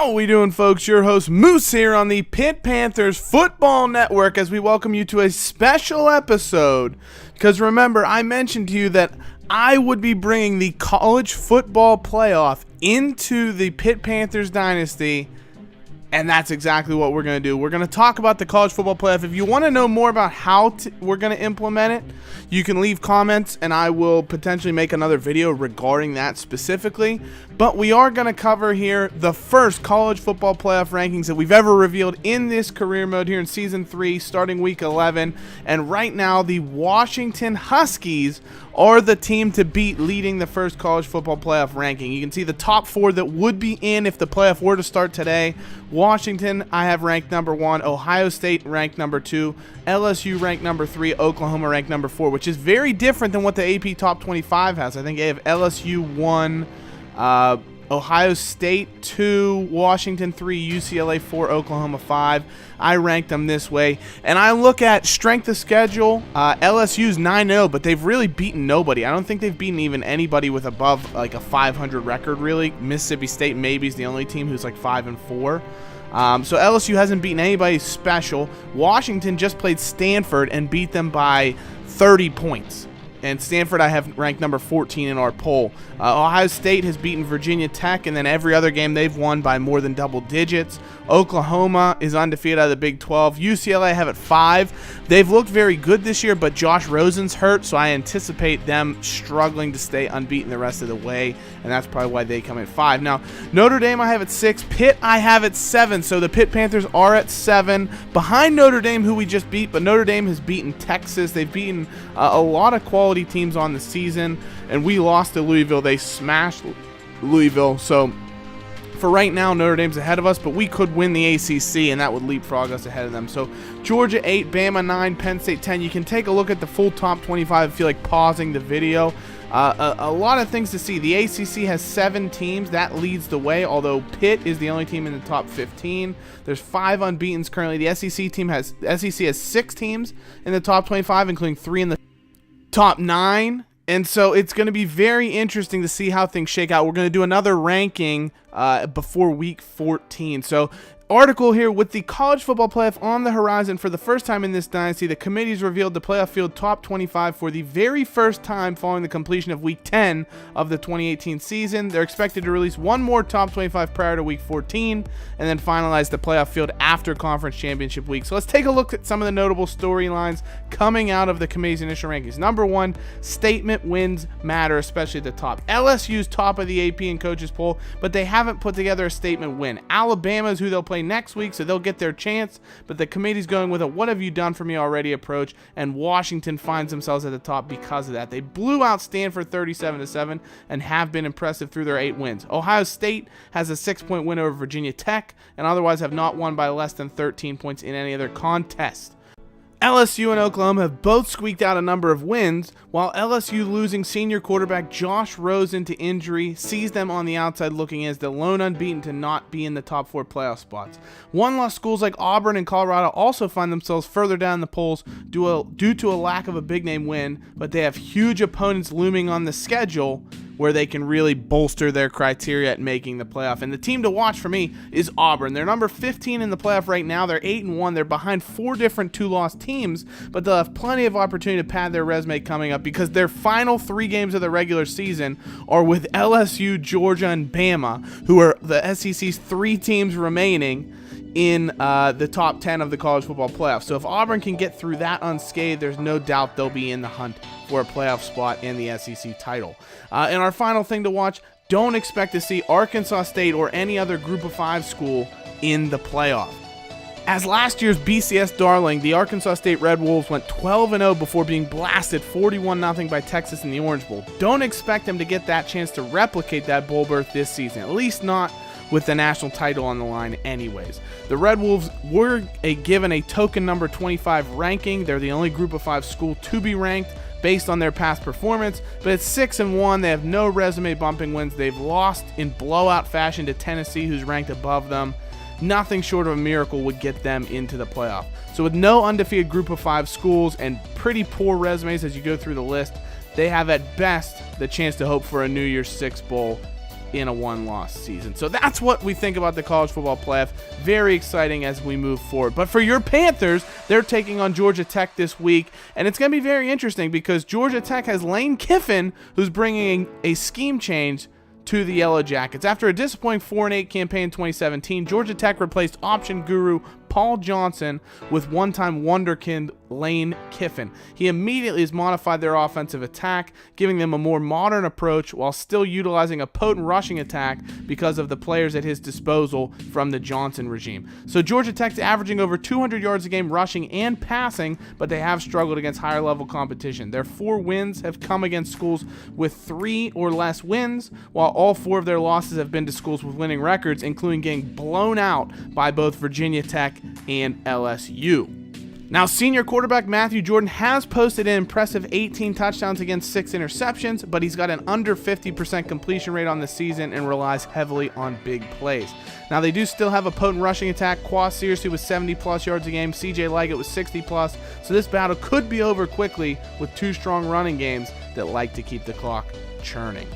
How are we doing, folks? Your host Moose here on the Pitt Panthers Football Network as we welcome you to a special episode. Because remember, I mentioned to you that I would be bringing the college football playoff into the Pitt Panthers Dynasty, and that's exactly what we're going to do. We're going to talk about the college football playoff. If you want to know more about how we're going to implement it, you can leave comments, and I will potentially make another video regarding that specifically. But we are going to cover here the first college football playoff rankings that we've ever revealed in this career mode here in Season 3, starting Week 11. And right now, the Washington Huskies are the team to beat, leading the first college football playoff ranking. You can see the top four that would be in if the playoff were to start today. Washington, I have ranked number 1. Ohio State ranked number 2. LSU ranked number 3. Oklahoma ranked number 4, which is very different than what the AP Top 25 has. I think they have LSU 1, Ohio State 2, Washington 3, UCLA 4, Oklahoma 5. I ranked them this way. And I look at strength of schedule. LSU's 9-0, but they've really beaten nobody. I don't think they've beaten even anybody with above like a 500 record, really. Mississippi State maybe is the only team who's like 5-4. So LSU hasn't beaten anybody special. Washington just played Stanford and beat them by 30 points. And Stanford I have ranked number 14 in our poll. Ohio State has beaten Virginia Tech, and then every other game they've won by more than double digits. Oklahoma is undefeated out of the Big 12. UCLA I have at 5. They've looked very good this year, but Josh Rosen's hurt, so I anticipate them struggling to stay unbeaten the rest of the way, and that's probably why they come at 5. Now, Notre Dame I have at 6. Pitt I have at 7, so the Pitt Panthers are at 7, behind Notre Dame, who we just beat, but Notre Dame has beaten Texas. They've beaten a lot of quality teams on the season, and we lost to Louisville. They smashed Louisville, so for right now Notre Dame's ahead of us, but we could win the ACC and that would leapfrog us ahead of them. So Georgia 8, Bama 9, Penn State 10. You can take a look at the full top 25 if you feel like pausing the video. A lot of things to see. The ACC has 7 teams. That leads the way, although Pitt is the only team in the top 15. There's 5 unbeatens currently. The SEC has 6 teams in the top 25, including 3 in the top 9. And so it's going to be very interesting to see how things shake out. We're going to do another ranking before week 14. So article here: with the college football playoff on the horizon for the first time in this dynasty, the committees revealed the playoff field top 25 for the very first time following the completion of week 10 of the 2018 season. They're expected to release one more top 25 prior to week 14 and then finalize the playoff field after conference championship week. So let's take a look at some of the notable storylines coming out of the committee's initial rankings. Number 1, statement wins matter, especially at the top. LSU's top of the AP and coaches poll, but they haven't put together a statement win. Alabama is who they'll play next week, so they'll get their chance, but the committee's going with a "what have you done for me already" approach, and Washington finds themselves at the top because of that. They blew out Stanford 37-7 and have been impressive through their 8 wins. Ohio State has a 6-point win over Virginia Tech and otherwise have not won by less than 13 points in any other contest. LSU and Oklahoma have both squeaked out a number of wins, while LSU losing senior quarterback Josh Rosen to injury sees them on the outside looking as the lone unbeaten to not be in the top 4 playoff spots. One-loss schools like Auburn and Colorado also find themselves further down the polls due to a lack of a big-name win, but they have huge opponents looming on the schedule where they can really bolster their criteria at making the playoff. And the team to watch for me is Auburn. They're number 15 in the playoff right now. They're 8-1. They're behind 4 different 2-loss teams, but they'll have plenty of opportunity to pad their resume coming up because their final 3 games of the regular season are with LSU, Georgia, and Bama, who are the SEC's 3 teams remaining in the top 10 of the college football playoff. So if Auburn can get through that unscathed, there's no doubt they'll be in the hunt for a playoff spot and the SEC title. And our final thing to watch: don't expect to see Arkansas State or any other Group of 5 school in the playoff. As last year's BCS darling, the Arkansas State Red Wolves went 12-0 before being blasted 41-0 by Texas in the Orange Bowl. Don't expect them to get that chance to replicate that bowl berth this season, at least not with the national title on the line anyways. The Red Wolves were given a token number 25 ranking. They're the only Group of 5 school to be ranked based on their past performance, but it's 6-1. They have no resume bumping wins. They've lost in blowout fashion to Tennessee, who's ranked above them. Nothing short of a miracle would get them into the playoff. So with no undefeated Group of 5 schools and pretty poor resumes as you go through the list, they have at best the chance to hope for a New Year's Six bowl in a one-loss season. So that's what we think about the college football playoff. Very exciting as we move forward. But for your Panthers, they're taking on Georgia Tech this week, and it's going to be very interesting because Georgia Tech has Lane Kiffin, who's bringing a scheme change to the Yellow Jackets. After a disappointing 4-8 campaign in 2017, Georgia Tech replaced option guru Paul Johnson with one-time wonderkind Lane Kiffin. He immediately has modified their offensive attack, giving them a more modern approach while still utilizing a potent rushing attack because of the players at his disposal from the Johnson regime. So Georgia Tech's averaging over 200 yards a game rushing and passing, but they have struggled against higher level competition. Their 4 wins have come against schools with 3 or less wins, while all 4 of their losses have been to schools with winning records, including getting blown out by both Virginia Tech and LSU. Now, senior quarterback Matthew Jordan has posted an impressive 18 touchdowns against 6 interceptions, but he's got an under 50% completion rate on the season and relies heavily on big plays. Now, they do still have a potent rushing attack. Qua Searcy with 70-plus yards a game. CJ Leggett with 60-plus. So this battle could be over quickly with 2 strong running games that like to keep the clock churning.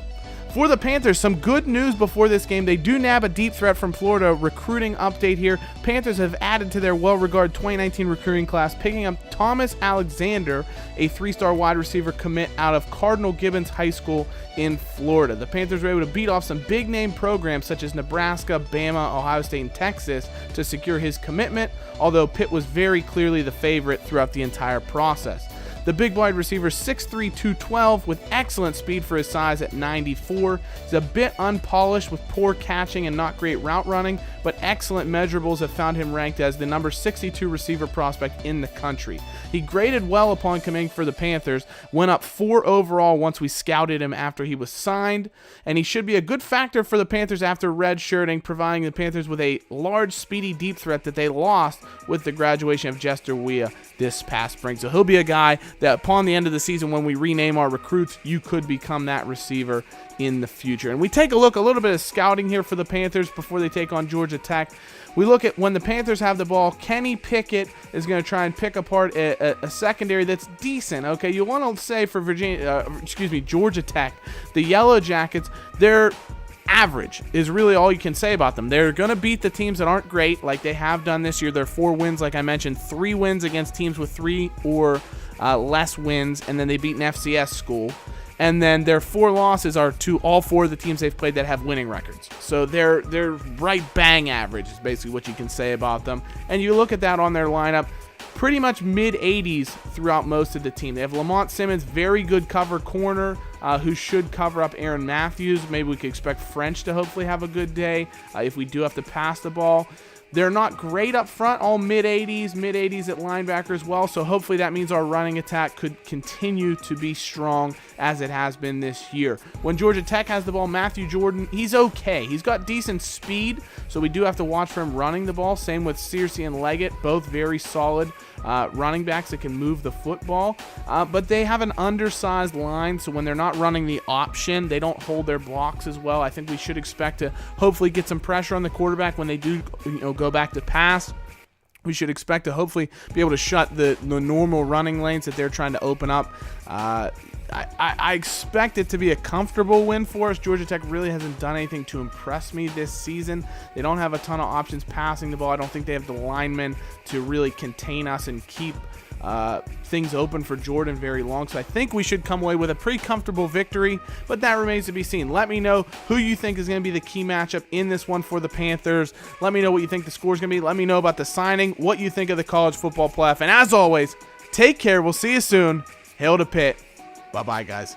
For the Panthers, some good news before this game. They do nab a deep threat from Florida. Recruiting update here. Panthers have added to their well-regarded 2019 recruiting class, picking up Thomas Alexander, a 3-star wide receiver commit out of Cardinal Gibbons High School in Florida. The Panthers were able to beat off some big-name programs such as Nebraska, Bama, Ohio State, and Texas to secure his commitment, although Pitt was very clearly the favorite throughout the entire process. The big wide receiver, 6'3", 212, with excellent speed for his size at 94. He's a bit unpolished with poor catching and not great route running, but excellent measurables have found him ranked as the number 62 receiver prospect in the country. He graded well upon coming for the Panthers, went up 4 overall once we scouted him after he was signed, and he should be a good factor for the Panthers after redshirting, providing the Panthers with a large, speedy deep threat that they lost with the graduation of Jester Weah this past spring. So he'll be a guy that upon the end of the season, when we rename our recruits, you could become that receiver in the future. And we take a little bit of scouting here for the Panthers before they take on Georgia Tech. We look at when the Panthers have the ball, Kenny Pickett is going to try and pick apart a secondary that's decent. Okay, you want to say for Georgia Tech, the Yellow Jackets, they're average is really all you can say about them. They're going to beat the teams that aren't great like they have done this year. Their 4 wins, like I mentioned, 3 wins against teams with 3 or less wins, and then they beat an FCS school. And then their 4 losses are to all 4 of the teams they've played that have winning records. So they're right bang average is basically what you can say about them. And you look at that on their lineup, pretty much mid-80s throughout most of the team. They have Lamont Simmons, very good cover corner, who should cover up Aaron Matthews. Maybe we could expect French to hopefully have a good day if we do have to pass the ball. They're not great up front, all mid-80s at linebacker as well, so hopefully that means our running attack could continue to be strong as it has been this year. When Georgia Tech has the ball, Matthew Jordan, he's okay. He's got decent speed, so we do have to watch for him running the ball. Same with Searcy and Leggett, both very solid running backs that can move the football, but they have an undersized line, so when they're not running the option, they don't hold their blocks as well. I think we should expect to hopefully get some pressure on the quarterback when they do go back to pass. We should expect to hopefully be able to shut the normal running lanes that they're trying to open up. I expect it to be a comfortable win for us. Georgia Tech really hasn't done anything to impress me this season. They don't have a ton of options passing the ball. I don't think they have the linemen to really contain us and keep things open for Jordan very long. So I think we should come away with a pretty comfortable victory, but that remains to be seen. Let me know who you think is going to be the key matchup in this one for the Panthers. Let me know what you think the score is going to be. Let me know about the signing, what you think of the college football playoff. And as always, take care. We'll see you soon. Hail to Pitt. Bye-bye, guys.